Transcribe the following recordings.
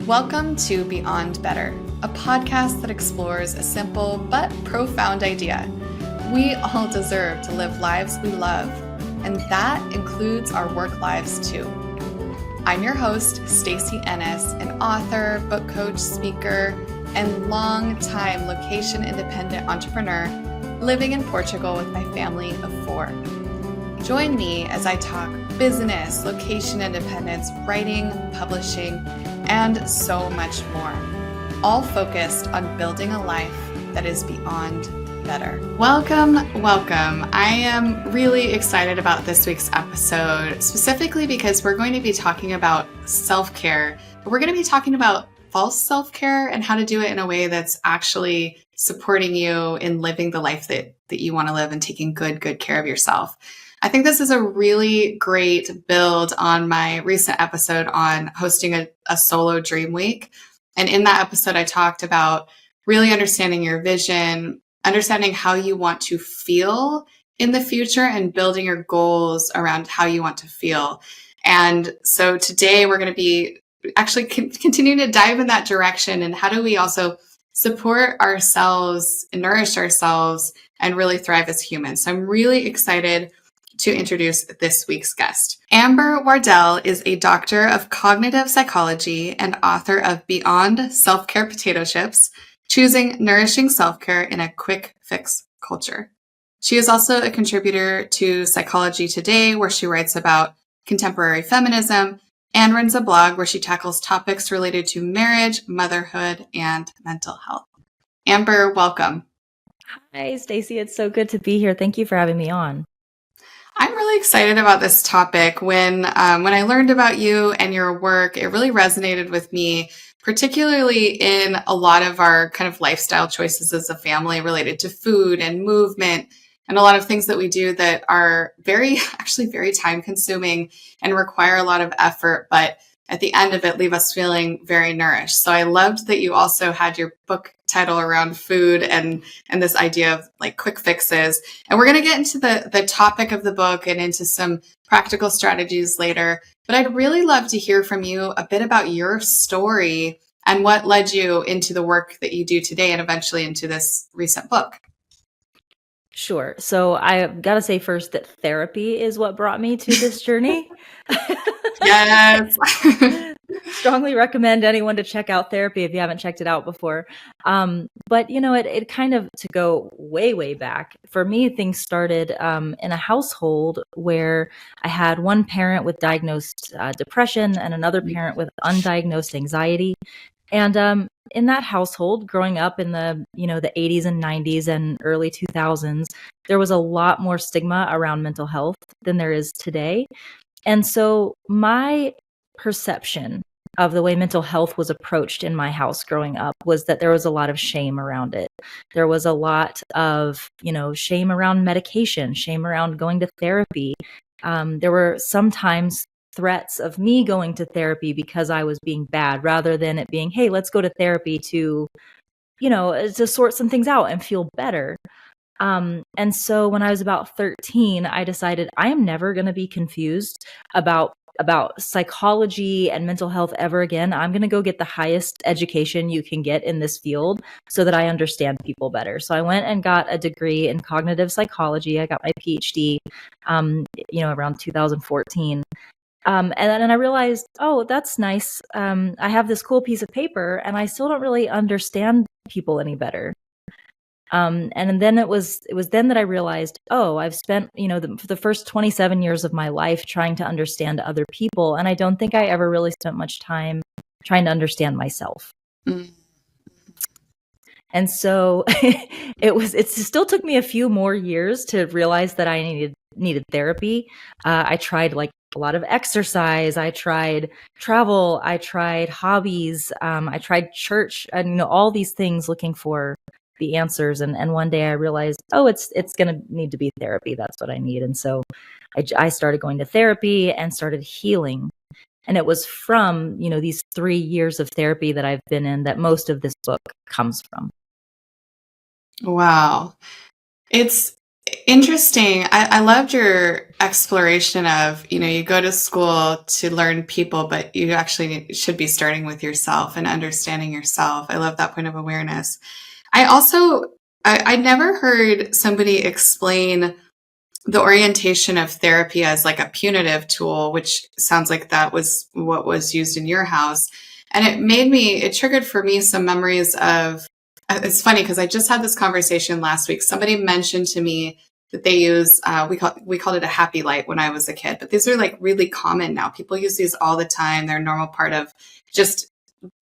Welcome to Beyond Better, a podcast that explores a simple but profound idea. We all deserve to live lives we love, and that includes our work lives too. I'm your host, Stacey Ennis, an author, book coach, speaker, and long-time location-independent entrepreneur living in Portugal with my family of 4. Join me as I talk business, location independence, writing, publishing, and so much more, all focused on building a life that is beyond better. Welcome. I am really excited about this week's episode, specifically because we're going to be talking about self-care, but we're going to be talking about false self-care and how to do it in a way that's actually supporting you in living the life that you want to live and taking good care of yourself. I think this is a really great build on my recent episode on hosting a solo dream week. And in that episode, I talked about really understanding your vision, understanding how you want to feel in the future, and building your goals around how you want to feel. And so today we're going to be actually continuing to dive in that direction. And how do we also support ourselves and nourish ourselves and really thrive as humans? So I'm really excited to introduce this week's guest. Amber Wardell is a doctor of cognitive psychology and author of Beyond Self-Care Potato Chips, Choosing Nourishing Self-Care in a Quick Fix Culture. She is also a contributor to Psychology Today, where she writes about contemporary feminism, and runs a blog where she tackles topics related to marriage, motherhood, and mental health. Amber, welcome. Hi, Stacey. It's so good to be here. Thank you for having me on. I'm really excited about this topic. When I learned about you and your work, it really resonated with me, particularly in a lot of our kind of lifestyle choices as a family related to food and movement and a lot of things that we do that are very time consuming and require a lot of effort, but at the end of it, leave us feeling very nourished. So I loved that you also had your book title around food and this idea of like quick fixes. And we're going to get into the topic of the book and into some practical strategies later. But I'd really love to hear from you a bit about your story and what led you into the work that you do today and eventually into this recent book. Sure. So I got to say first that therapy is what brought me to this journey. Yes. Strongly recommend anyone to check out therapy if you haven't checked it out before. But you know, it kind of, to go way back, for me, things started in a household where I had one parent with diagnosed depression and another parent with undiagnosed anxiety. And in that household, growing up in the 80s and 90s and early 2000s, there was a lot more stigma around mental health than there is today. And so my perception of the way mental health was approached in my house growing up was that there was a lot of shame around it. There was a lot of, shame around medication, shame around going to therapy. There were sometimes threats of me going to therapy because I was being bad, rather than it being, hey, let's go to therapy to sort some things out and feel better. And so when I was about 13, I decided I am never going to be confused about psychology and mental health ever again. I'm going to go get the highest education you can get in this field so that I understand people better. So I went and got a degree in cognitive psychology. I got my PhD, around 2014. And then I realized, oh, that's nice. I have this cool piece of paper and I still don't really understand people any better. And then it was then that I realized, oh, I've spent, the first 27 years of my life trying to understand other people. And I don't think I ever really spent much time trying to understand myself. Mm. And so it still took me a few more years to realize that I needed therapy. I tried like a lot of exercise. I tried travel. I tried hobbies. I tried church, and all these things looking for the answers. And one day I realized, oh, it's going to need to be therapy. That's what I need. And so I started going to therapy and started healing. And it was from, these 3 years of therapy that I've been in that most of this book comes from. Wow. It's Interesting. I loved your exploration of, you go to school to learn people, but you actually should be starting with yourself and understanding yourself. I love that point of awareness. I also, I never heard somebody explain the orientation of therapy as like a punitive tool, which sounds like that was what was used in your house. And it triggered for me some memories of, it's funny because I just had this conversation last week. Somebody mentioned to me that they use, we called it a happy light when I was a kid, but these are like really common now. People use these all the time. They're a normal part of just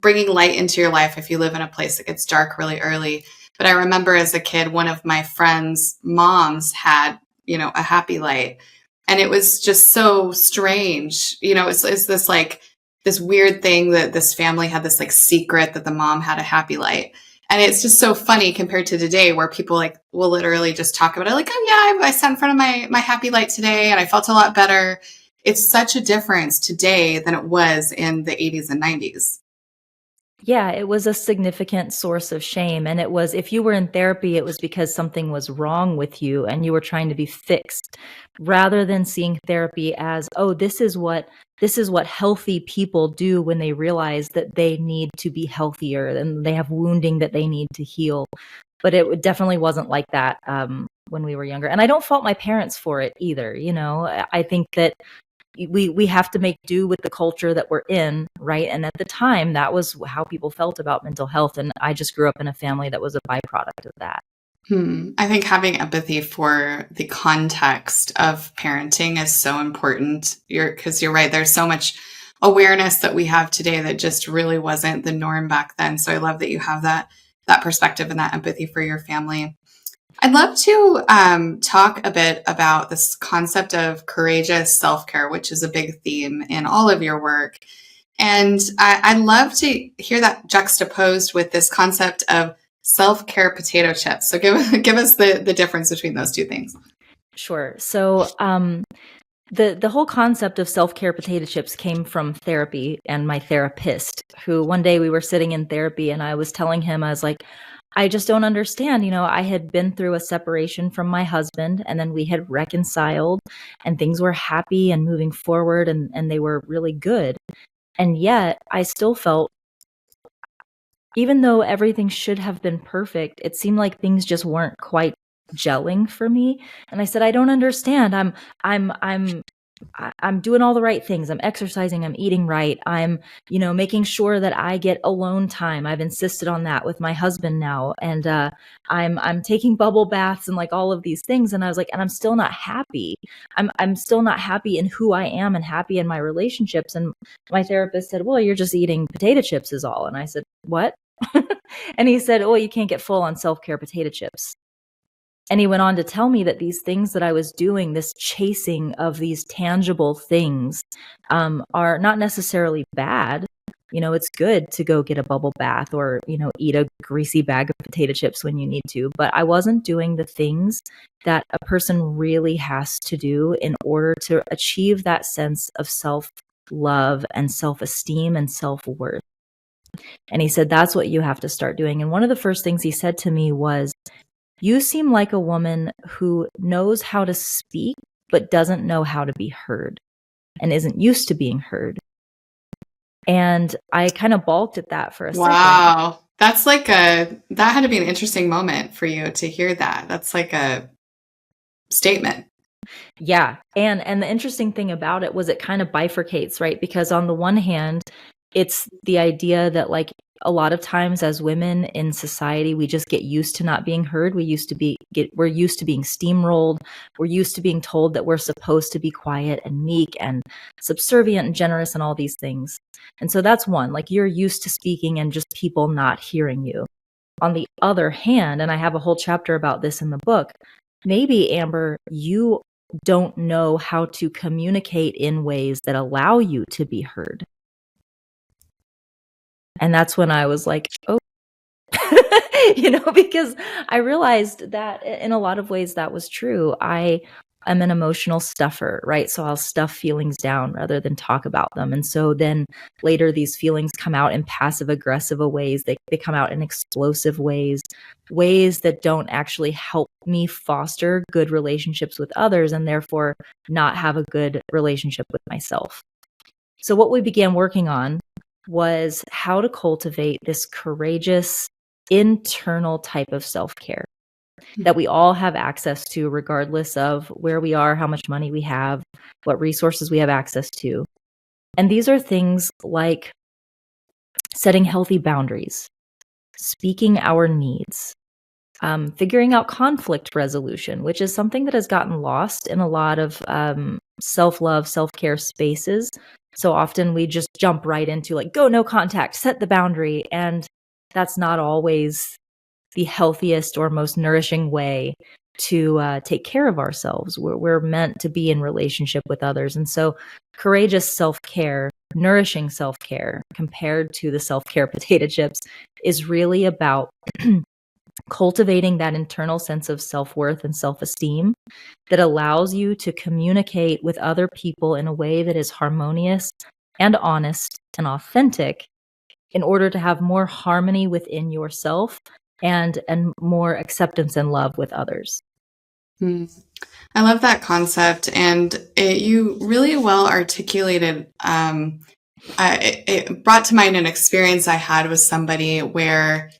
bringing light into your life if you live in a place that gets dark really early. But I remember as a kid, one of my friends' moms had, a happy light. And it was just so strange. It's this like this weird thing that this family had this like secret that the mom had a happy light. And it's just so funny compared to today where people like will literally just talk about it like, oh yeah, I sat in front of my happy light today and I felt a lot better. It's such a difference today than it was in the 80s and 90s. Yeah, it was a significant source of shame. And it was, if you were in therapy, it was because something was wrong with you and you were trying to be fixed, rather than seeing therapy as, oh, this is what healthy people do when they realize that they need to be healthier and they have wounding that they need to heal. But definitely wasn't like that when we were younger. And I don't fault my parents for it either. I think that we have to make do with the culture that we're in, right? And at the time, that was how people felt about mental health. And I just grew up in a family that was a byproduct of that. I think having empathy for the context of parenting is so important. Because you're right, there's so much awareness that we have today that just really wasn't the norm back then. So I love that you have that perspective and that empathy for your family. I'd love to talk a bit about this concept of courageous self-care, which is a big theme in all of your work. And I'd love to hear that juxtaposed with this concept of self-care potato chips. So give us the difference between those two things. Sure. So the whole concept of self-care potato chips came from therapy and my therapist, who one day we were sitting in therapy and I was telling him, I was like, I just don't understand. I had been through a separation from my husband and then we had reconciled and things were happy and moving forward and they were really good. And yet I still felt, even though everything should have been perfect, it seemed like things just weren't quite gelling for me. And I said, I don't understand. I'm doing all the right things. I'm exercising, I'm eating right. I'm, making sure that I get alone time. I've insisted on that with my husband now. And I'm taking bubble baths and like all of these things. And I was like, and I'm still not happy. I'm still not happy in who I am and happy in my relationships. And my therapist said, well, you're just eating potato chips is all. And I said, what? And he said, oh, you can't get full on self-care potato chips. And he went on to tell me that these things that I was doing, this chasing of these tangible things, are not necessarily bad. It's good to go get a bubble bath or, eat a greasy bag of potato chips when you need to. But I wasn't doing the things that a person really has to do in order to achieve that sense of self-love and self-esteem and self-worth. And he said, that's what you have to start doing. And one of the first things he said to me was, you seem like a woman who knows how to speak, but doesn't know how to be heard and isn't used to being heard. And I kind of balked at that for a second. Wow. That's like that had to be an interesting moment for you to hear that. That's like a statement. Yeah. And the interesting thing about it was it kind of bifurcates, right? Because on the one hand, it's the idea that like a lot of times as women in society, we just get used to not being heard. We're used to being steamrolled. We're used to being told that we're supposed to be quiet and meek and subservient and generous and all these things. And so that's one, like you're used to speaking and just people not hearing you. On the other hand, and I have a whole chapter about this in the book, maybe Amber, you don't know how to communicate in ways that allow you to be heard. And that's when I was like, oh, because I realized that in a lot of ways that was true. I I'm an emotional stuffer, right? So I'll stuff feelings down rather than talk about them. And so then later these feelings come out in passive aggressive ways. They come out in explosive ways, ways that don't actually help me foster good relationships with others and therefore not have a good relationship with myself. So what we began working on was how to cultivate this courageous internal type of self-care that we all have access to, regardless of where we are, how much money we have, what resources we have access to. And these are things like setting healthy boundaries, speaking our needs, figuring out conflict resolution, which is something that has gotten lost in a lot of self-love, self-care spaces. So often we just jump right into like, go no contact, set the boundary. And that's not always the healthiest or most nourishing way to take care of ourselves. We're meant to be in relationship with others. And so courageous self-care, nourishing self-care compared to the self-care potato chips is really about cultivating that internal sense of self-worth and self-esteem that allows you to communicate with other people in a way that is harmonious and honest and authentic in order to have more harmony within yourself and more acceptance and love with others. I love that concept, and you really well articulated. It brought to mind an experience I had with somebody where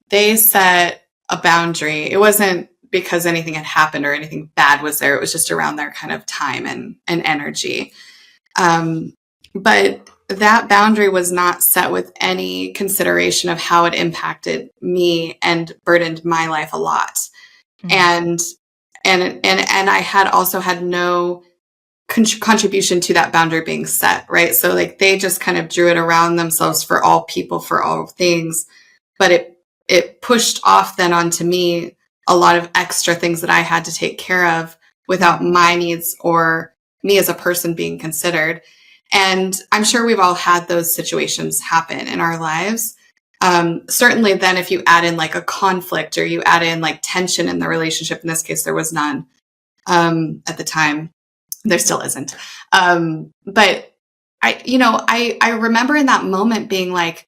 they set a boundary. It wasn't because anything had happened or anything bad was there. It was just around their kind of time and energy. But that boundary was not set with any consideration of how it impacted me and burdened my life a lot. Mm-hmm. And I had also had no contribution to that boundary being set, right? So like they just kind of drew it around themselves for all people, for all things, but it pushed off then onto me a lot of extra things that I had to take care of without my needs or me as a person being considered. And I'm sure we've all had those situations happen in our lives. Certainly then if you add in like a conflict or you add in like tension in the relationship, in this case, there was none at the time. There still isn't. But I remember in that moment being like,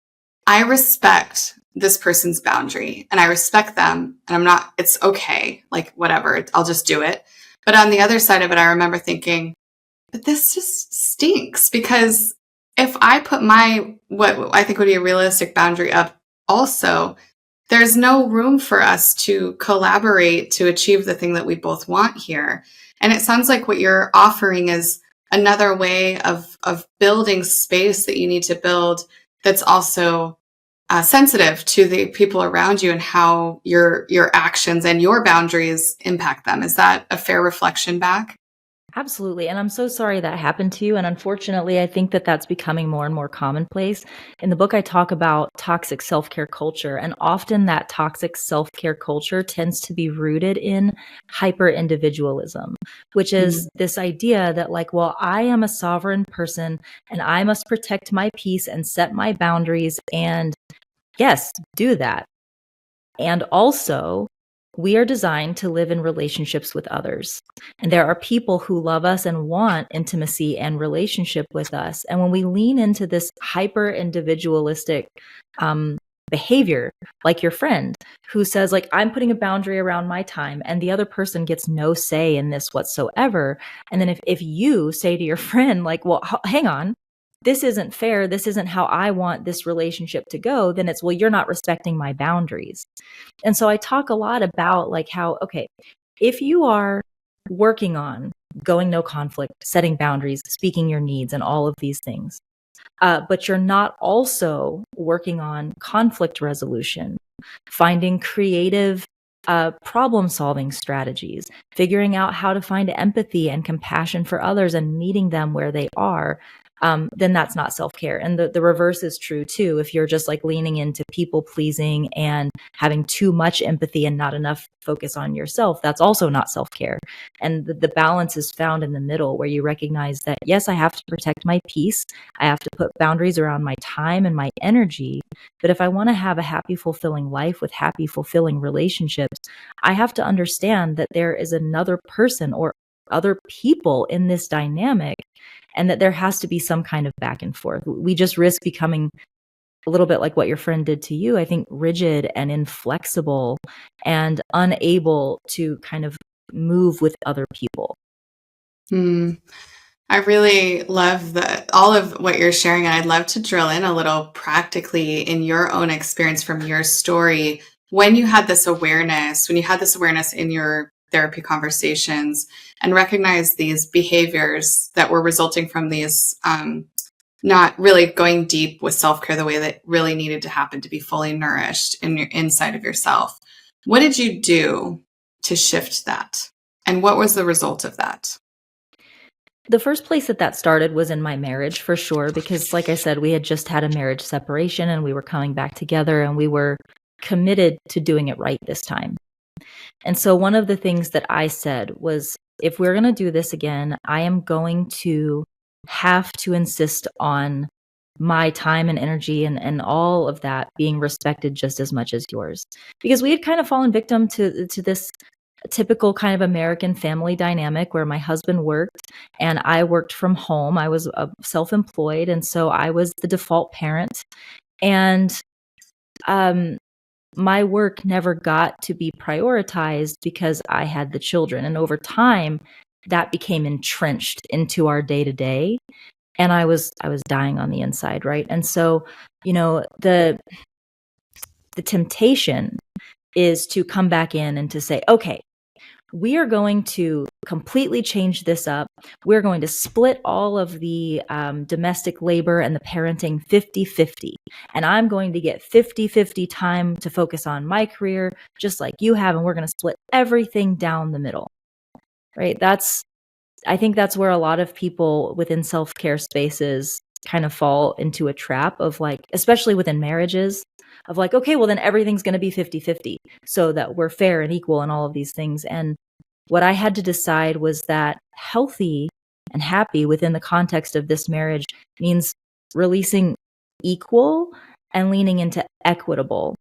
I respect this person's boundary and I respect them and it's okay. Like whatever, I'll just do it. But on the other side of it, I remember thinking, but this just stinks because if I put what I think would be a realistic boundary up also, there's no room for us to collaborate to achieve the thing that we both want here. And it sounds like what you're offering is another way of building space that you need to build that's also sensitive to the people around you and how your actions and your boundaries impact them. Is that a fair reflection back? Absolutely. And I'm so sorry that happened to you. And unfortunately, I think that that's becoming more and more commonplace. In the book, I talk about toxic self-care culture. And often that toxic self-care culture tends to be rooted in hyper-individualism, which is this idea that like, well, I am a sovereign person and I must protect my peace and set my boundaries. And yes, do that. And also, we are designed to live in relationships with others. And there are people who love us and want intimacy and relationship with us. And when we lean into this hyper individualistic behavior, like your friend who says like, I'm putting a boundary around my time and the other person gets no say in this whatsoever. And then if you say to your friend, like, well, hang on, this isn't fair, this isn't how I want this relationship to go, then it's, well, you're not respecting my boundaries. And so I talk a lot about like how, okay, if you are working on going no conflict, setting boundaries, speaking your needs and all of these things, but you're not also working on conflict resolution, finding creative problem-solving strategies, figuring out how to find empathy and compassion for others and meeting them where they are, then that's not self-care. And the reverse is true too. If you're just like leaning into people pleasing and having too much empathy and not enough focus on yourself, that's also not self-care. And the balance is found in the middle where you recognize that, yes, I have to protect my peace. I have to put boundaries around my time and my energy. But if I want to have a happy, fulfilling life with happy, fulfilling relationships, I have to understand that there is another person or other people in this dynamic, and that there has to be some kind of back and forth. We just risk becoming a little bit like what your friend did to you, I think, rigid and inflexible and unable to kind of move with other people. I really love all of what you're sharing, and I'd love to drill in a little practically in your own experience from your story. When you had this awareness, in your therapy conversations and recognized these behaviors that were resulting from these not really going deep with self-care the way that really needed to happen to be fully nourished in your inside of yourself, what did you do to shift that? And what was the result of that? The first place that started was in my marriage, for sure, because like I said, we had just had a marriage separation and we were coming back together and we were committed to doing it right this time. And so one of the things that I said was, if we're going to do this again, I am going to have to insist on my time and energy and all of that being respected just as much as yours. Because we had kind of fallen victim to this typical kind of American family dynamic where my husband worked and I worked from home. I was self-employed, and so I was the default parent. And my work never got to be prioritized because I had the children. And over time, that became entrenched into our day-to-day. And I was dying on the inside, right? And so, the temptation is to come back in and to say, okay, we are going to completely change this up. We're going to split all of the domestic labor and the parenting 50-50. And I'm going to get 50-50 time to focus on my career, just like you have. And we're going to split everything down the middle, right? I think that's where a lot of people within self-care spaces kind of fall into a trap of, like, especially within marriages, of like, okay, well then everything's going to be 50-50 so that we're fair and equal and all of these things. And what I had to decide was that healthy and happy within the context of this marriage means releasing equal and leaning into equitable.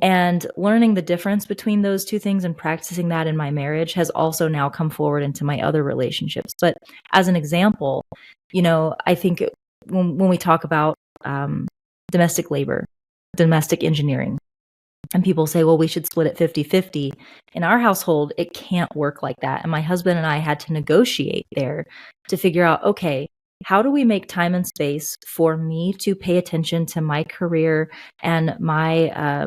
And learning the difference between those two things and practicing that in my marriage has also now come forward into my other relationships. But as an example, I think when we talk about domestic labor, domestic engineering, and people say, well, we should split it 50-50. In our household, it can't work like that. And my husband and I had to negotiate there to figure out, okay, how do we make time and space for me to pay attention to my career and my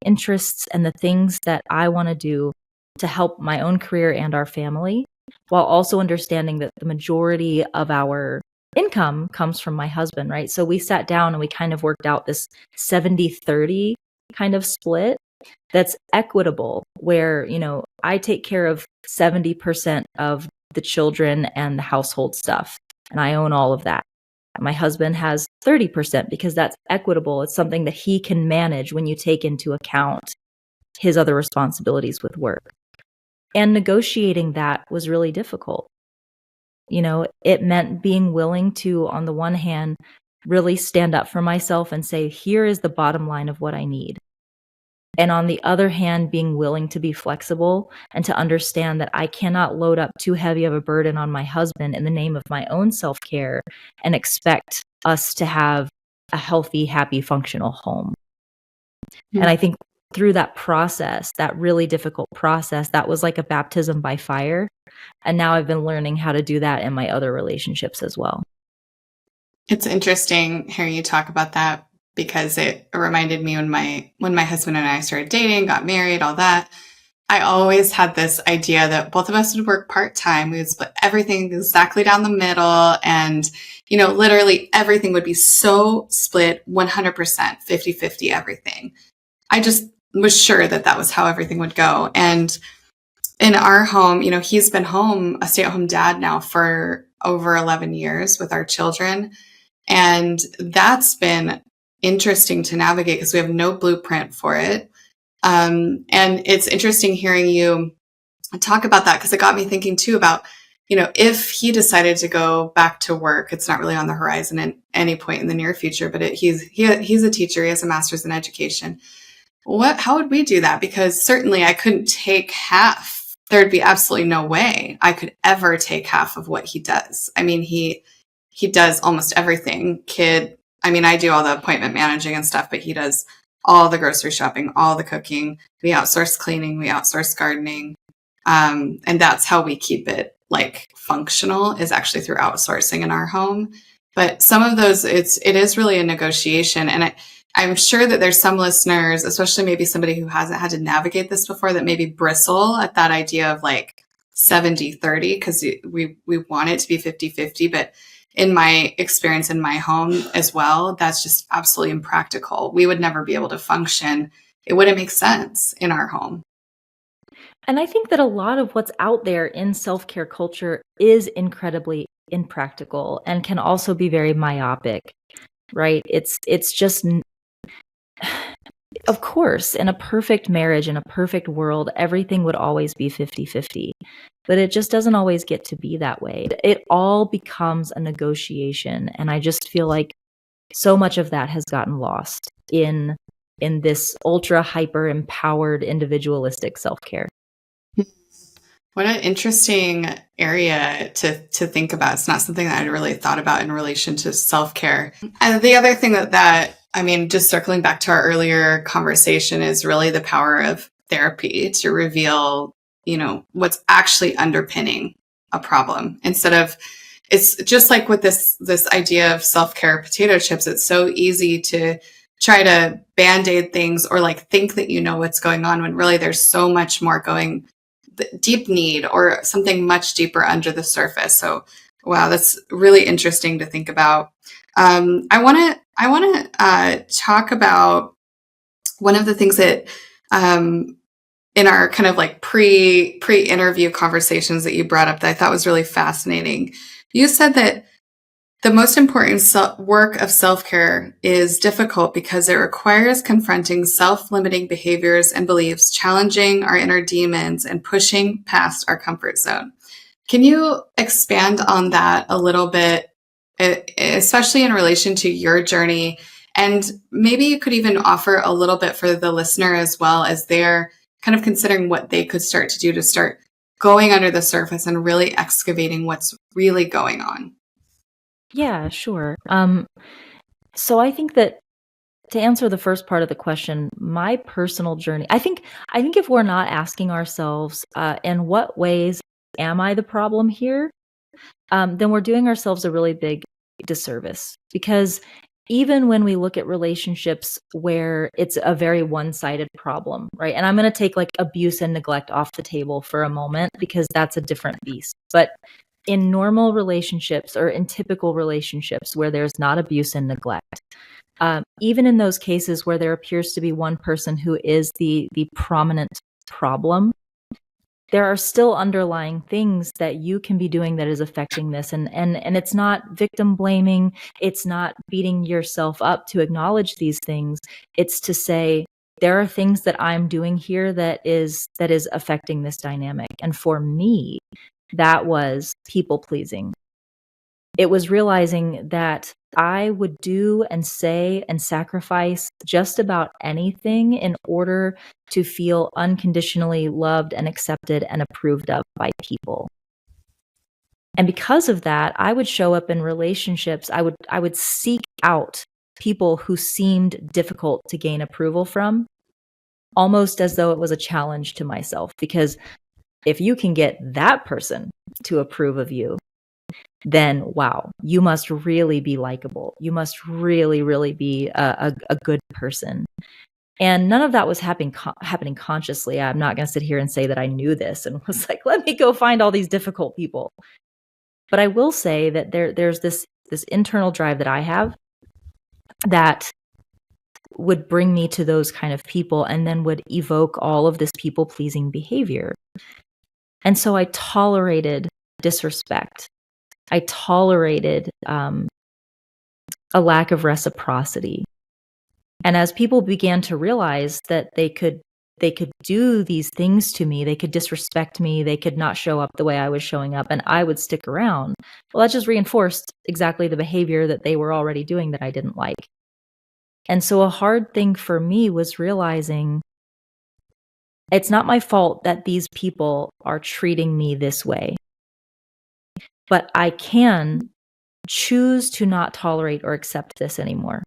interests and the things that I want to do to help my own career and our family, while also understanding that the majority of our income comes from my husband, right? So we sat down and we kind of worked out this 70-30 kind of split that's equitable, where, I take care of 70% of the children and the household stuff, and I own all of that. My husband has 30% because that's equitable. It's something that he can manage when you take into account his other responsibilities with work. And negotiating that was really difficult. It meant being willing to, on the one hand, really stand up for myself and say, here is the bottom line of what I need. And on the other hand, being willing to be flexible and to understand that I cannot load up too heavy of a burden on my husband in the name of my own self-care and expect us to have a healthy, happy, functional home. Mm-hmm. And I think through that process, that really difficult process, that was like a baptism by fire. And now I've been learning how to do that in my other relationships as well. It's interesting hearing you talk about that, because it reminded me when my husband and I started dating, got married, all that. I always had this idea that both of us would work part-time. We would split everything exactly down the middle. And, literally everything would be so split 100%, 50-50, everything. I just was sure that was how everything would go. And in our home, he's been home, a stay-at-home dad now for over 11 years with our children. And that's been interesting to navigate because we have no blueprint for it. And it's interesting hearing you talk about that, because it got me thinking too about, if he decided to go back to work, it's not really on the horizon at any point in the near future, but he's a teacher. He has a master's in education. How would we do that? Because certainly I couldn't take half there'd be absolutely no way I could ever take half of what he does. I mean, he does almost everything. I mean, I do all the appointment managing and stuff, but he does all the grocery shopping, all the cooking. We outsource cleaning, we outsource gardening. And that's how we keep it like functional, is actually through outsourcing in our home. But some of those, it is really a negotiation. And I'm sure that there's some listeners, especially maybe somebody who hasn't had to navigate this before, that maybe bristle at that idea of like 70-30, because we want it to be 50-50. But in my experience in my home as well, that's just absolutely impractical. We would never be able to function. It wouldn't make sense in our home. And I think that a lot of what's out there in self-care culture is incredibly impractical and can also be very myopic, right? It's just, of course, in a perfect marriage, in a perfect world, everything would always be 50-50. But it just doesn't always get to be that way. It all becomes a negotiation. And I just feel like so much of that has gotten lost in this ultra hyper empowered individualistic self-care. What an interesting area to think about. It's not something that I'd really thought about in relation to self-care. And the other thing that I mean, just circling back to our earlier conversation, is really the power of therapy to reveal, what's actually underpinning a problem. Instead of, it's just like with this idea of self-care potato chips, it's so easy to try to band-aid things or like think that you know what's going on, when really there's so much more going, deep need or something much deeper under the surface. So, wow, that's really interesting to think about. I want to talk about one of the things that in our kind of like pre-interview conversations that you brought up that I thought was really fascinating. You said that the most important work of self-care is difficult because it requires confronting self-limiting behaviors and beliefs, challenging our inner demons, and pushing past our comfort zone. Can you expand on that a little bit, especially in relation to your journey? And maybe you could even offer a little bit for the listener as well, as they're kind of considering what they could start to do to start going under the surface and really excavating what's really going on. Yeah, sure. So I think that to answer the first part of the question, my personal journey, I think if we're not asking ourselves, in what ways am I the problem here, then we're doing ourselves a really big disservice. Because even when we look at relationships where it's a very one-sided problem, right? And I'm going to take like abuse and neglect off the table for a moment, because that's a different beast. But in normal relationships or in typical relationships where there's not abuse and neglect, even in those cases where there appears to be one person who is the prominent problem, there are still underlying things that you can be doing that is affecting this. And it's not victim blaming. It's not beating yourself up to acknowledge these things. It's to say, there are things that I'm doing here that is affecting this dynamic. And for me, that was people pleasing. It was realizing that I would do and say and sacrifice just about anything in order to feel unconditionally loved and accepted and approved of by people. And because of that, I would show up in relationships. I would seek out people who seemed difficult to gain approval from, almost as though it was a challenge to myself. Because if you can get that person to approve of you, then wow, you must really be likable. You must really, really be a good person. And none of that was happening consciously. I'm not going to sit here and say that I knew this and was like, let me go find all these difficult people. But I will say that there's this internal drive that I have that would bring me to those kind of people and then would evoke all of this people-pleasing behavior. And so I tolerated disrespect. I tolerated a lack of reciprocity. And as people began to realize that they could do these things to me, they could disrespect me, they could not show up the way I was showing up, and I would stick around, well, that just reinforced exactly the behavior that they were already doing that I didn't like. And so a hard thing for me was realizing It's not my fault that these people are treating me this way, but I can choose to not tolerate or accept this anymore.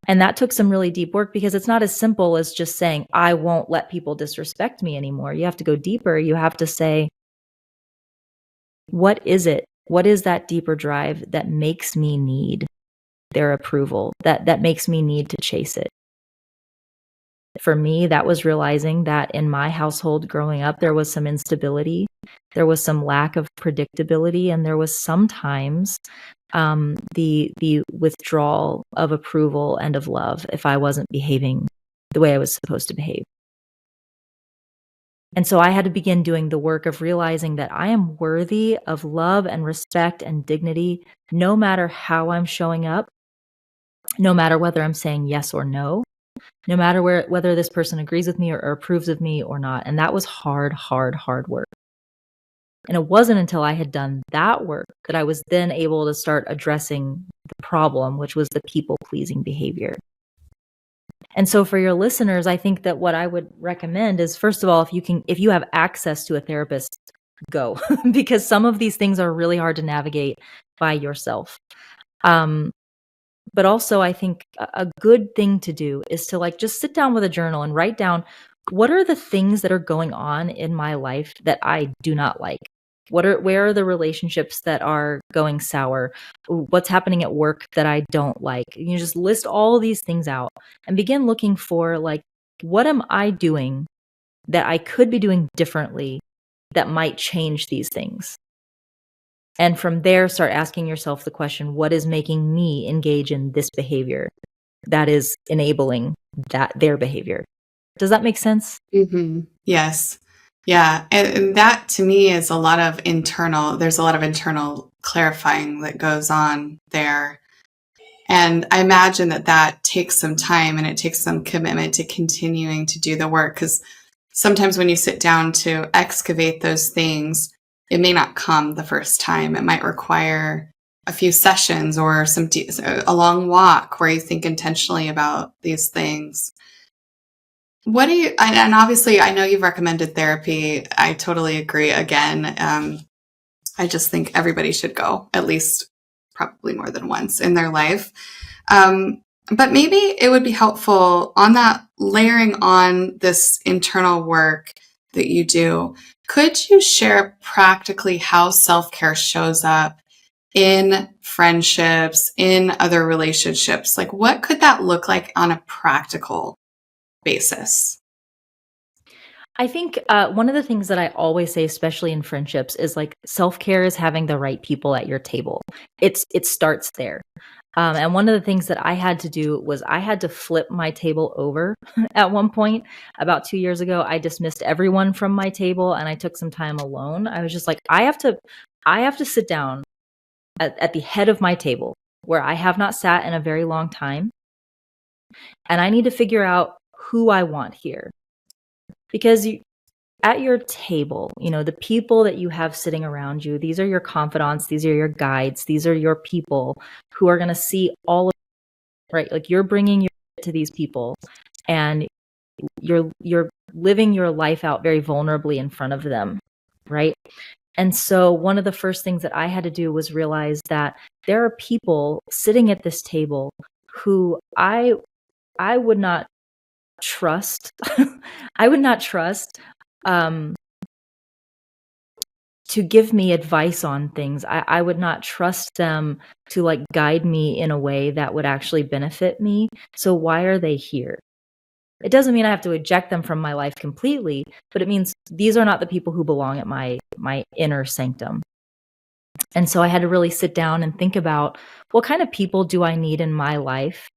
And that took some really deep work, because it's not as simple as just saying, I won't let people disrespect me anymore. You have to go deeper. You have to say, what is it? What is that deeper drive that makes me need their approval, that makes me need to chase it? For me, that was realizing that in my household growing up, there was some instability, there was some lack of predictability, and there was sometimes the withdrawal of approval and of love if I wasn't behaving the way I was supposed to behave. And so I had to begin doing the work of realizing that I am worthy of love and respect and dignity, no matter how I'm showing up, no matter whether I'm saying yes or no, no matter whether this person agrees with me or approves of me or not. And that was hard work. And it wasn't until I had done that work that I was then able to start addressing the problem, which was the people-pleasing behavior. And so for your listeners, I think that what I would recommend is, first of all, if you have access to a therapist, go, because some of these things are really hard to navigate by yourself. But also I think a good thing to do is to just sit down with a journal and write down, what are the things that are going on in my life that I do not like? Where are the relationships that are going sour? What's happening at work that I don't like? You just list all of these things out and begin looking for, what am I doing that I could be doing differently that might change these things? And from there, start asking yourself the question, what is making me engage in this behavior that is enabling their behavior? Does that make sense? Mm-hmm. Yes. Yeah. And that to me is there's a lot of internal clarifying that goes on there. And I imagine that takes some time, and it takes some commitment to continuing to do the work, because sometimes when you sit down to excavate those things, it may not come the first time. It might require a few sessions or a long walk where you think intentionally about these things. What do you, and obviously I know you've recommended therapy. I totally agree. Again, I just think everybody should go at least probably more than once in their life. But maybe it would be helpful on that, layering on this internal work that you do. Could you share practically how self-care shows up in friendships, in other relationships? What could that look like on a practical basis? I think one of the things that I always say, especially in friendships, is self-care is having the right people at your table. It starts there. And one of the things that I had to do was I had to flip my table over at one point. About 2 years ago, I dismissed everyone from my table and I took some time alone. I was just like, I have to sit down at the head of my table where I have not sat in a very long time. And I need to figure out who I want here. Because at your table, the people that you have sitting around you, these are your confidants, these are your guides, these are your people who are going to see all of it, right? You're bringing your to these people and you're living your life out very vulnerably in front of them, right? And so one of the first things that I had to do was realize that there are people sitting at this table who I would not trust. I would not trust to give me advice on things. I would not trust them to guide me in a way that would actually benefit me. So why are they here? It doesn't mean I have to eject them from my life completely, but it means these are not the people who belong at my inner sanctum. And so I had to really sit down and think about, what kind of people do I need in my life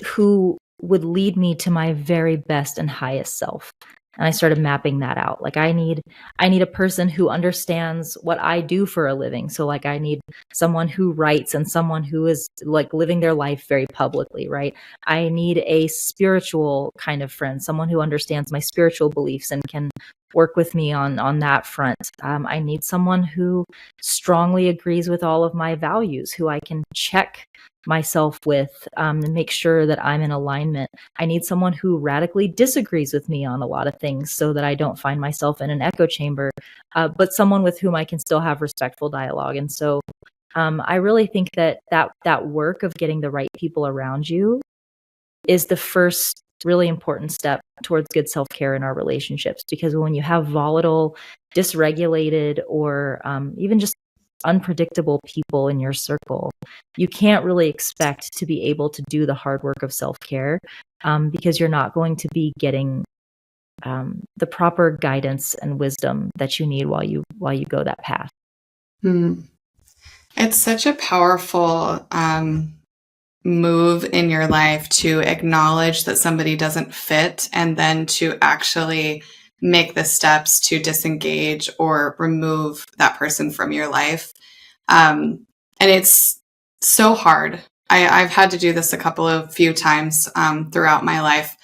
who would lead me to my very best and highest self. And I started mapping that out. I need a person who understands what I do for a living. So I need someone who writes and someone who is living their life very publicly, right? I need a spiritual kind of friend, someone who understands my spiritual beliefs and can work with me on that front. I need someone who strongly agrees with all of my values, who I can check myself with, and make sure that I'm in alignment. I need someone who radically disagrees with me on a lot of things so that I don't find myself in an echo chamber, but someone with whom I can still have respectful dialogue. And so I really think that work of getting the right people around you is the first really important step towards good self-care in our relationships. Because when you have volatile, dysregulated, or even just unpredictable people in your circle, you can't really expect to be able to do the hard work of self-care, because you're not going to be getting the proper guidance and wisdom that you need while you go that path. It's such a powerful move in your life to acknowledge that somebody doesn't fit, and then to actually make the steps to disengage or remove that person from your life. And it's so hard. I've had to do this a few times throughout my life.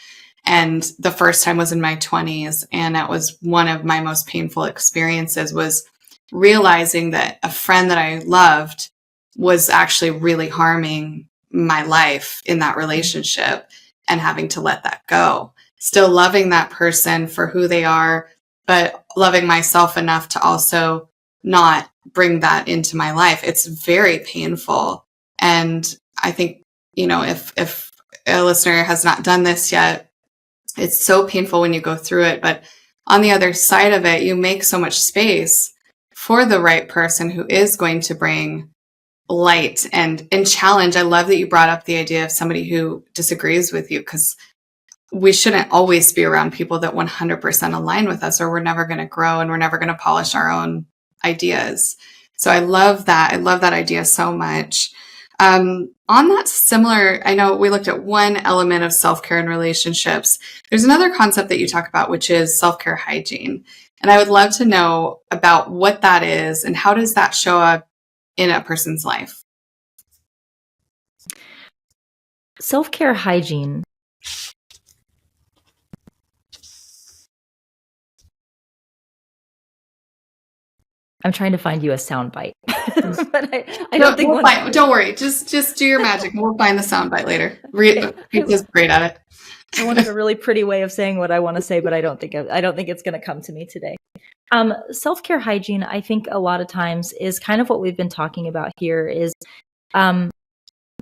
And the first time was in my 20s. And it was one of my most painful experiences, was realizing that a friend that I loved was actually really harming my life in that relationship, and having to let that go. Still loving that person for who they are, but loving myself enough to also not bring that into my life. It's very painful. And I think, if a listener has not done this yet, it's so painful when you go through it. But on the other side of it, you make so much space for the right person who is going to bring light and challenge. I love that you brought up the idea of somebody who disagrees with you, because we shouldn't always be around people that 100% align with us, or we're never going to grow and we're never going to polish our own ideas. So I love that. I love that idea so much. On that similar, I know we looked at one element of self-care in relationships. There's another concept that you talk about, which is self-care hygiene. And I would love to know about what that is and how does that show up in a person's life? Self-care hygiene. I'm trying to find you a sound bite, but I don't think don't worry. Just do your magic. We'll find the sound bite later. Rita's great at it. I wanted a really pretty way of saying what I want to say, but I don't think it's going to come to me today. Self-care hygiene, I think a lot of times, is kind of what we've been talking about here. Is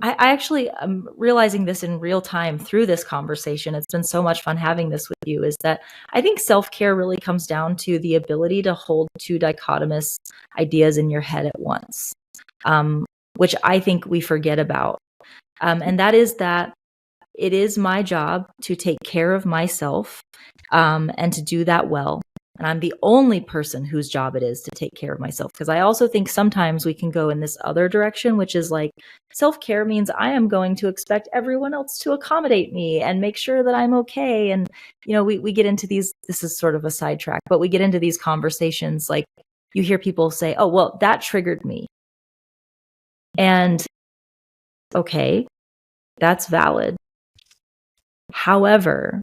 I actually am realizing this in real time through this conversation. It's been so much fun having this with you, is that I think self-care really comes down to the ability to hold two dichotomous ideas in your head at once, which I think we forget about. And that is that it is my job to take care of myself, and to do that well. And I'm the only person whose job it is to take care of myself. Because I also think sometimes we can go in this other direction, which is like, self-care means I am going to expect everyone else to accommodate me and make sure that I'm okay. And, we get into these, this is sort of a sidetrack, but we get into these conversations, like you hear people say, oh, well, that triggered me. And okay, that's valid. However,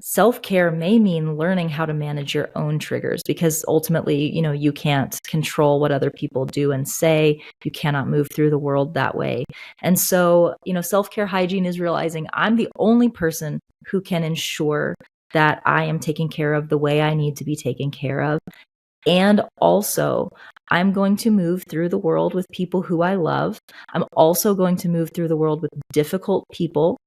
self-care may mean learning how to manage your own triggers, because ultimately, you can't control what other people do and say. You cannot move through the world that way. And so, self-care hygiene is realizing I'm the only person who can ensure that I am taken care of the way I need to be taken care of. And also, I'm going to move through the world with people who I love. I'm also going to move through the world with difficult people.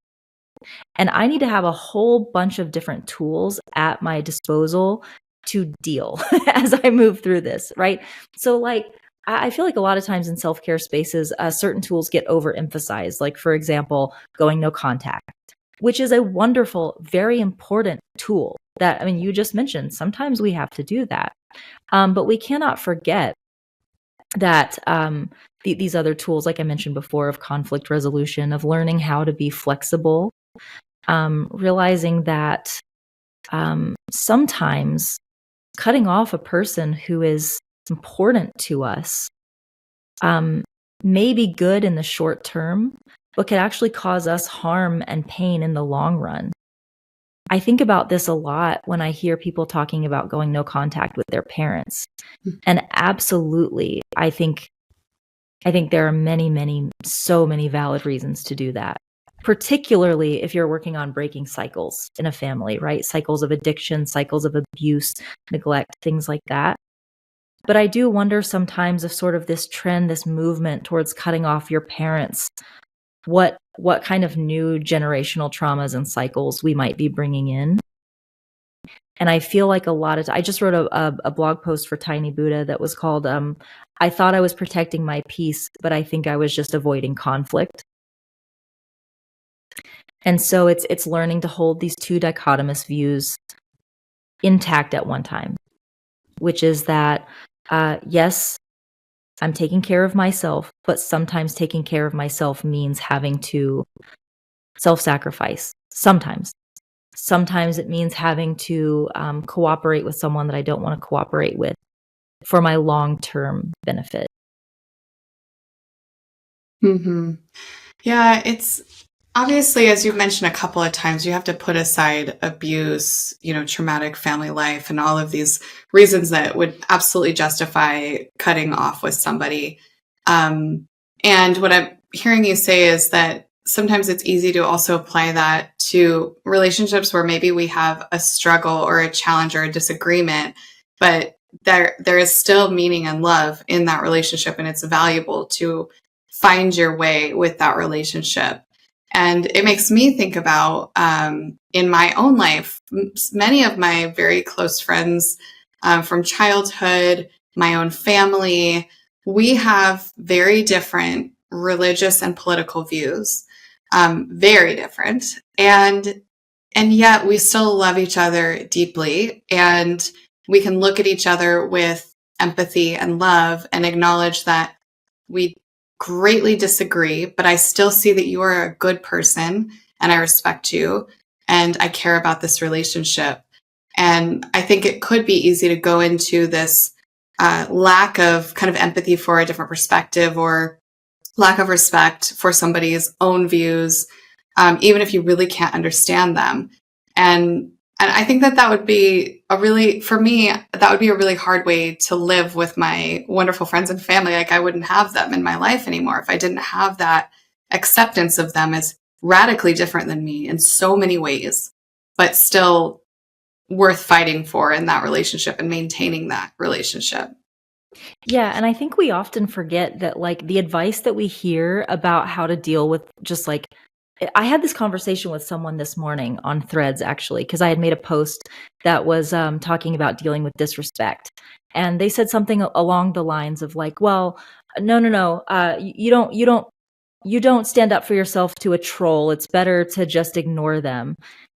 And I need to have a whole bunch of different tools at my disposal to deal as I move through this, right? So I feel like a lot of times in self-care spaces, certain tools get overemphasized. Like, for example, going no contact, which is a wonderful, very important tool that, you just mentioned, sometimes we have to do that. But we cannot forget that these other tools, like I mentioned before, of conflict resolution, of learning how to be flexible, realizing that sometimes cutting off a person who is important to us may be good in the short term, but could actually cause us harm and pain in the long run. I think about this a lot when I hear people talking about going no contact with their parents. And absolutely, I think I think there are many, so many valid reasons to do that, particularly if you're working on breaking cycles in a family, right? Cycles of addiction, cycles of abuse, neglect, things like that. But I do wonder sometimes if sort of this trend, this movement towards cutting off your parents, what kind of new generational traumas and cycles we might be bringing in. And I feel like I just wrote a blog post for Tiny Buddha that was called, I thought I was protecting my peace, but I think I was just avoiding conflict. And so it's learning to hold these two dichotomous views intact at one time, which is that, yes, I'm taking care of myself, but sometimes taking care of myself means having to self-sacrifice. Sometimes it means having to cooperate with someone that I don't want to cooperate with for my long-term benefit. Mm-hmm. Yeah, it's obviously, as you've mentioned a couple of times, you have to put aside abuse, traumatic family life, and all of these reasons that would absolutely justify cutting off with somebody. And what I'm hearing you say is that sometimes it's easy to also apply that to relationships where maybe we have a struggle or a challenge or a disagreement, but there is still meaning and love in that relationship, and it's valuable to find your way with that relationship. And it makes me think about, in my own life, many of my very close friends from childhood, my own family, we have very different religious and political views, very different. And yet we still love each other deeply, and we can look at each other with empathy and love and acknowledge that we greatly disagree, but I still see that you are a good person and I respect you and I care about this relationship. And I think it could be easy to go into this lack of kind of empathy for a different perspective, or lack of respect for somebody's own views, even if you really can't understand them. And I think that would be for me, that would be a really hard way to live with my wonderful friends and family. Like, I wouldn't have them in my life anymore if I didn't have that acceptance of them as radically different than me in so many ways, but still worth fighting for in that relationship and maintaining that relationship. Yeah, and I think we often forget that, like, the advice that we hear about how to deal with just like, I had this conversation with someone this morning on Threads, actually, because I had made a post that was talking about dealing with disrespect. And they said something along the lines of like, well, no, you don't stand up for yourself to a troll. It's better to just ignore them.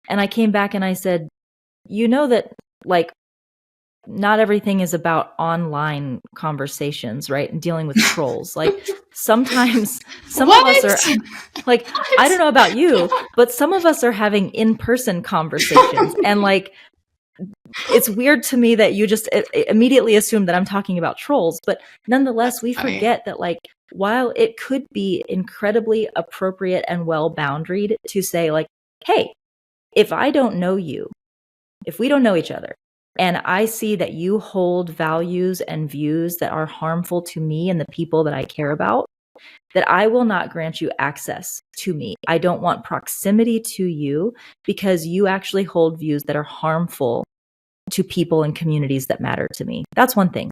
And I came back and I said, that, like, not everything is about online conversations, right? And dealing with trolls. Like, sometimes some of us are like, I don't know about you, but some of us are having in-person conversations. And like, it's weird to me that you just immediately assume that I'm talking about trolls. But nonetheless, we forget that, like, while it could be incredibly appropriate and well boundaried to say, like, hey, if I don't know you, if we don't know each other, and I see that you hold values and views that are harmful to me and the people that I care about, that I will not grant you access to me. I don't want proximity to you because you actually hold views that are harmful to people and communities that matter to me. That's one thing.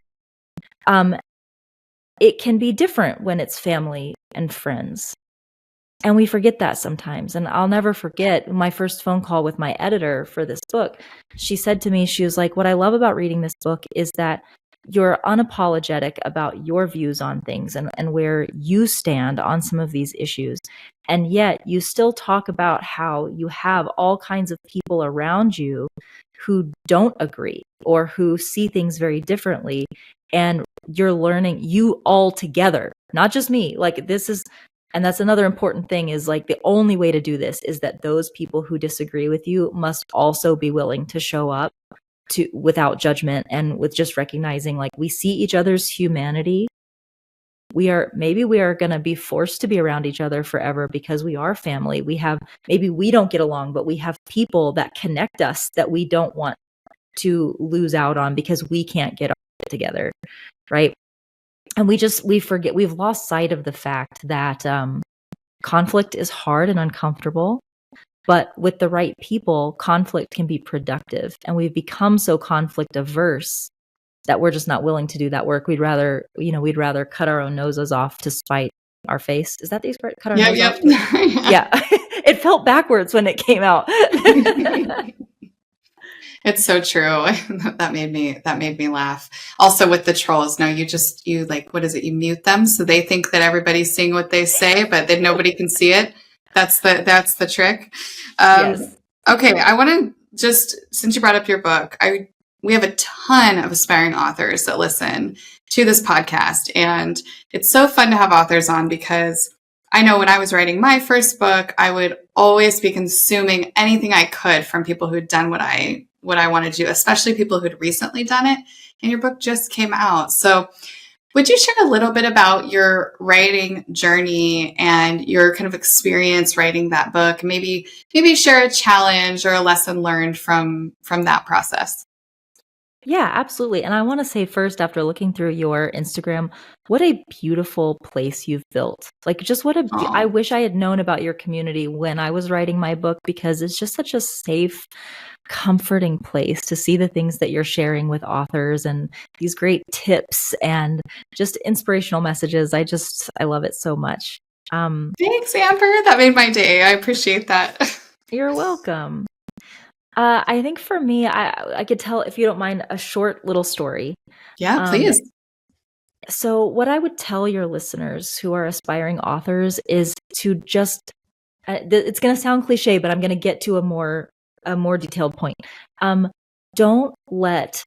It can be different when it's family and friends. And we forget that sometimes. And I'll never forget my first phone call with my editor for this book. She said to me, she was like, what I love about reading this book is that you're unapologetic about your views on things and where you stand on some of these issues. And yet you still talk about how you have all kinds of people around you who don't agree or who see things very differently. And you're learning, you all together, not just me. Like, this is, and that's another important thing, is like, the only way to do this is that those people who disagree with you must also be willing to show up without judgment and with just recognizing, like, we see each other's humanity. Maybe we are going to be forced to be around each other forever because we are family. Maybe we don't get along, but we have people that connect us that we don't want to lose out on because we can't get our shit together. Right. And we've lost sight of the fact that conflict is hard and uncomfortable, but with the right people, conflict can be productive. And we've become so conflict averse that we're just not willing to do that work. We'd rather cut our own noses off to spite our face. Is that the expression? Cut our nose off? Yeah. It felt backwards when it came out. It's so true. That made me laugh. Also with the trolls, no, you like, what is it? You mute them so they think that everybody's seeing what they say, but then nobody can see it. That's the trick. Yes. Okay, I want to just, since you brought up your book, we have a ton of aspiring authors that listen to this podcast, and it's so fun to have authors on because I know when I was writing my first book, I would always be consuming anything I could from people who'd done what I wanted to do, especially people who'd recently done it. And your book just came out. So would you share a little bit about your writing journey and your kind of experience writing that book? Maybe share a challenge or a lesson learned from that process. Yeah, absolutely. And I want to say first, after looking through your Instagram, what a beautiful place you've built. Like, just I wish I had known about your community when I was writing my book, because it's just such a safe, comforting place to see the things that you're sharing with authors and these great tips and just inspirational messages. I love it so much. Thanks, Amber. That made my day. I appreciate that. You're welcome. I think for me, I could tell, if you don't mind, a short little story. Yeah, please. So what I would tell your listeners who are aspiring authors is to just, it's going to sound cliche, but I'm going to get to a more detailed point. Don't let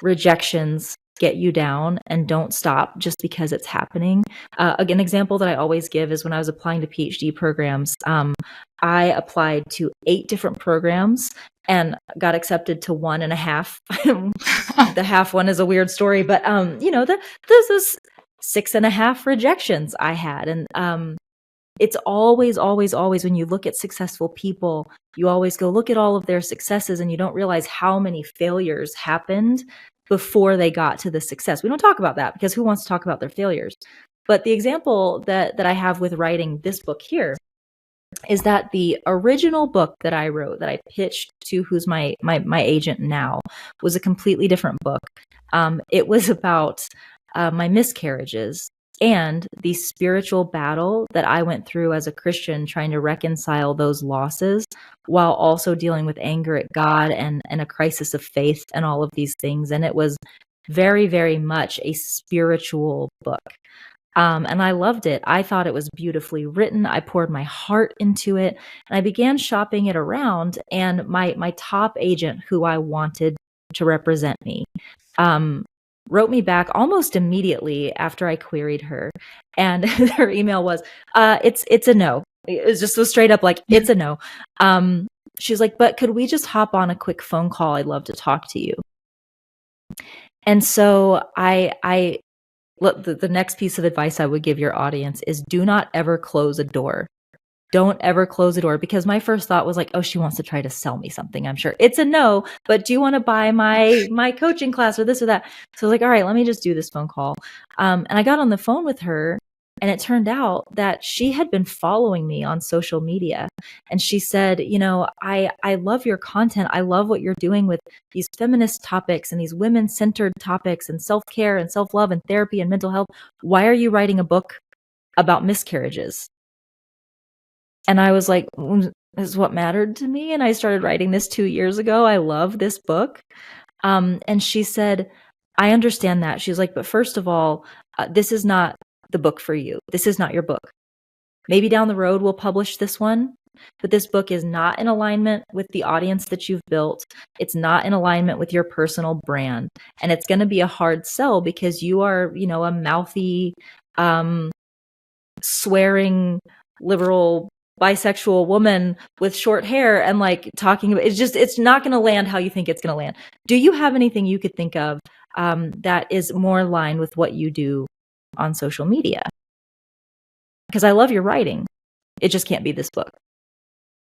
rejections get you down, and don't stop just because it's happening. An example that I always give is when I was applying to PhD programs, I applied to 8 different programs and got accepted to 1.5. The half one is a weird story, but this is 6.5 rejections I had. And it's always, always, always, when you look at successful people, you always go look at all of their successes, and you don't realize how many failures happened before they got to the success. We don't talk about that because who wants to talk about their failures? But the example that I have with writing this book here is that the original book that I wrote, that I pitched to who's my agent now, was a completely different book. It was about my miscarriages and the spiritual battle that I went through as a Christian, trying to reconcile those losses while also dealing with anger at God and a crisis of faith and all of these things. And it was very, very much a spiritual book. And I loved it. I thought it was beautifully written. I poured my heart into it, and I began shopping it around. And my top agent, who I wanted to represent me, wrote me back almost immediately after I queried her. And her email was, it's a no. It was just so straight up, like, it's a no. She's like, but could we just hop on a quick phone call? I'd love to talk to you. And so I look, the next piece of advice I would give your audience is, do not ever close a door. Don't ever close a door, because my first thought was like, oh, she wants to try to sell me something. I'm sure it's a no, but do you want to buy my coaching class or this or that? So I was like, all right, let me just do this phone call. And I got on the phone with her, and it turned out that she had been following me on social media. And she said, I love your content. I love what you're doing with these feminist topics and these women-centered topics and self-care and self-love and therapy and mental health. Why are you writing a book about miscarriages? And I was like, this is what mattered to me. And I started writing this 2 years ago. I love this book. And she said, I understand that. She's like, but first of all, this is not the book for you. This is not your book. Maybe down the road we'll publish this one, but this book is not in alignment with the audience that you've built. It's not in alignment with your personal brand. And it's going to be a hard sell because you are, a mouthy, swearing, liberal, bisexual woman with short hair and like talking about it's not going to land how you think it's going to land. Do you have anything you could think of that is more in line with what you do on social media? Because I love your writing. It just can't be this book.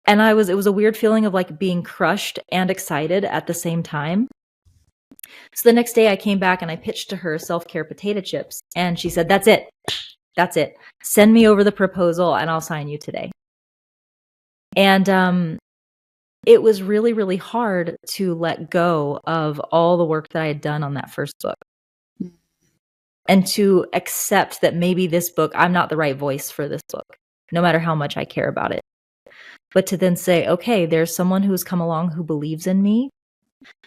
And it was a weird feeling of like being crushed and excited at the same time. So the next day I came back and I pitched to her self-care potato chips. And she said, that's it. That's it. Send me over the proposal and I'll sign you today. And it was really, really hard to let go of all the work that I had done on that first book and to accept that maybe this book, I'm not the right voice for this book, no matter how much I care about it. But to then say, okay, there's someone who's come along who believes in me,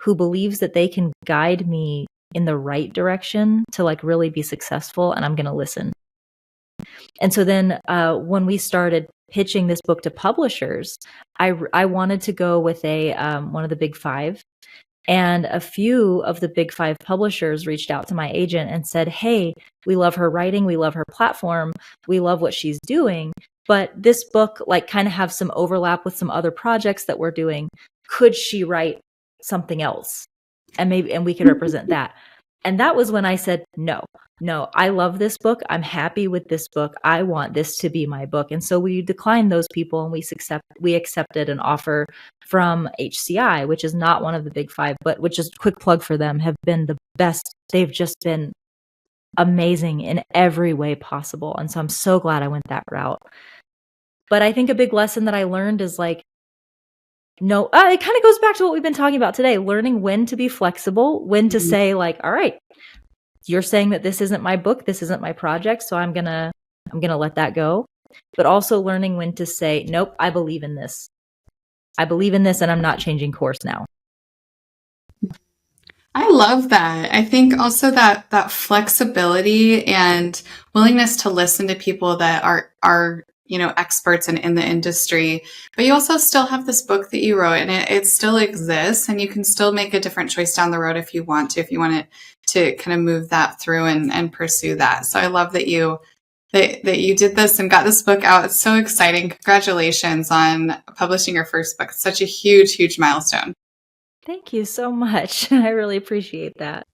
who believes that they can guide me in the right direction to like really be successful, and I'm going to listen. And so then when we started pitching this book to publishers, I wanted to go with a one of the big five. And a few of the big five publishers reached out to my agent and said, hey, we love her writing. We love her platform. We love what she's doing. But this book like kind of have some overlap with some other projects that we're doing. Could she write something else? And we could represent that. And that was when I said, no, I love this book. I'm happy with this book. I want this to be my book. And so we declined those people and we accepted an offer from HCI, which is not one of the big five, but which is quick plug for them, have been the best. They've just been amazing in every way possible. And so I'm so glad I went that route. But I think a big lesson that I learned is like, no, it kind of goes back to what we've been talking about today, learning when to be flexible, when to say like, all right, you're saying that this isn't my book, this isn't my project, so I'm going to let that go. But also learning when to say, nope, I believe in this. I believe in this and I'm not changing course now. I love that. I think also that flexibility and willingness to listen to people that are experts in the industry, but you also still have this book that you wrote and it still exists and you can still make a different choice down the road if you want it to kind of move that through and pursue that. So I love that you did this and got this book out. It's so exciting. Congratulations on publishing your first book. It's such a huge, huge milestone. Thank you so much. I really appreciate that.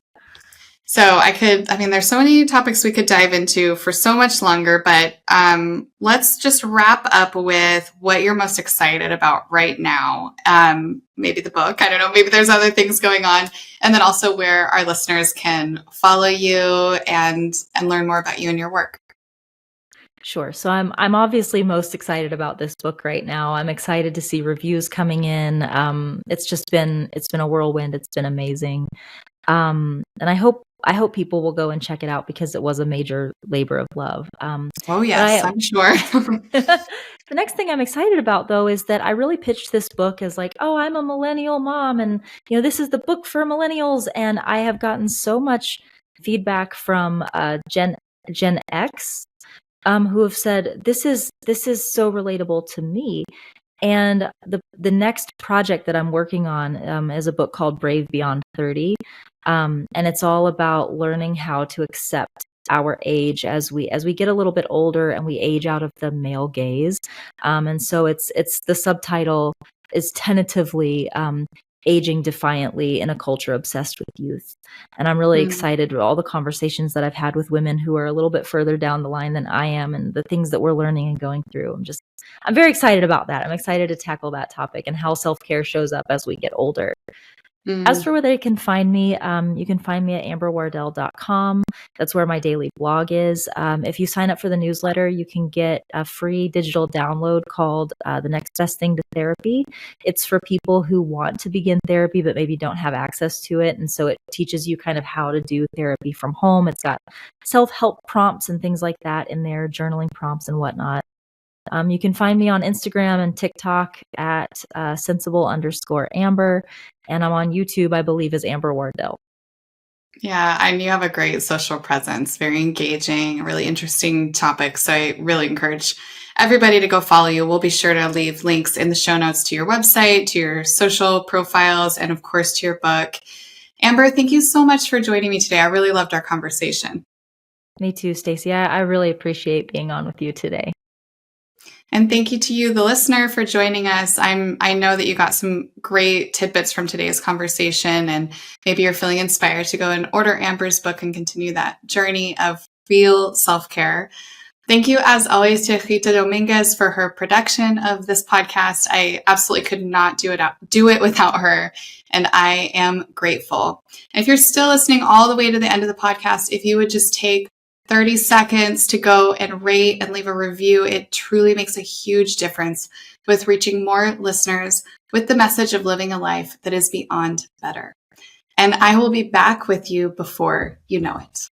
So there's so many topics we could dive into for so much longer, but let's just wrap up with what you're most excited about right now. Maybe the book, I don't know, maybe there's other things going on. And then also where our listeners can follow you and learn more about you and your work. Sure. So I'm obviously most excited about this book right now. I'm excited to see reviews coming in. It's been a whirlwind. It's been amazing. And I hope people will go and check it out because it was a major labor of love. Oh yes, I'm sure. The next thing I'm excited about though is that I really pitched this book as like, oh, I'm a millennial mom and this is the book for millennials. And I have gotten so much feedback from Gen X who have said this is so relatable to me. And the next project that I'm working on is a book called Brave Beyond 30, and it's all about learning how to accept our age as we get a little bit older and we age out of the male gaze. And so it's the subtitle is tentatively aging defiantly in a culture obsessed with youth. And I'm really excited with all the conversations that I've had with women who are a little bit further down the line than I am and the things that we're learning and going through. I'm very excited about that. I'm excited to tackle that topic and how self-care shows up as we get older. As for where they can find me, you can find me at amberwardell.com. That's where my daily blog is. If you sign up for the newsletter, you can get a free digital download called The Next Best Thing to Therapy. It's for people who want to begin therapy but maybe don't have access to it. And so it teaches you kind of how to do therapy from home. It's got self-help prompts and things like that in there, journaling prompts and whatnot. You can find me on Instagram and TikTok at sensible_Amber. And I'm on YouTube, I believe, as Amber Wardell. Yeah, and you have a great social presence, very engaging, really interesting topics. So I really encourage everybody to go follow you. We'll be sure to leave links in the show notes to your website, to your social profiles, and of course to your book. Amber, thank you so much for joining me today. I really loved our conversation. Me too, Stacey. I really appreciate being on with you today. And thank you to you, the listener, for joining us. I know that you got some great tidbits from today's conversation, and maybe you're feeling inspired to go and order Amber's book and continue that journey of real self-care. Thank you, as always, to Rita Dominguez for her production of this podcast. I absolutely could not do it without her, and I am grateful. And if you're still listening all the way to the end of the podcast, if you would just take 30 seconds to go and rate and leave a review, it truly makes a huge difference with reaching more listeners with the message of living a life that is beyond better. And I will be back with you before you know it.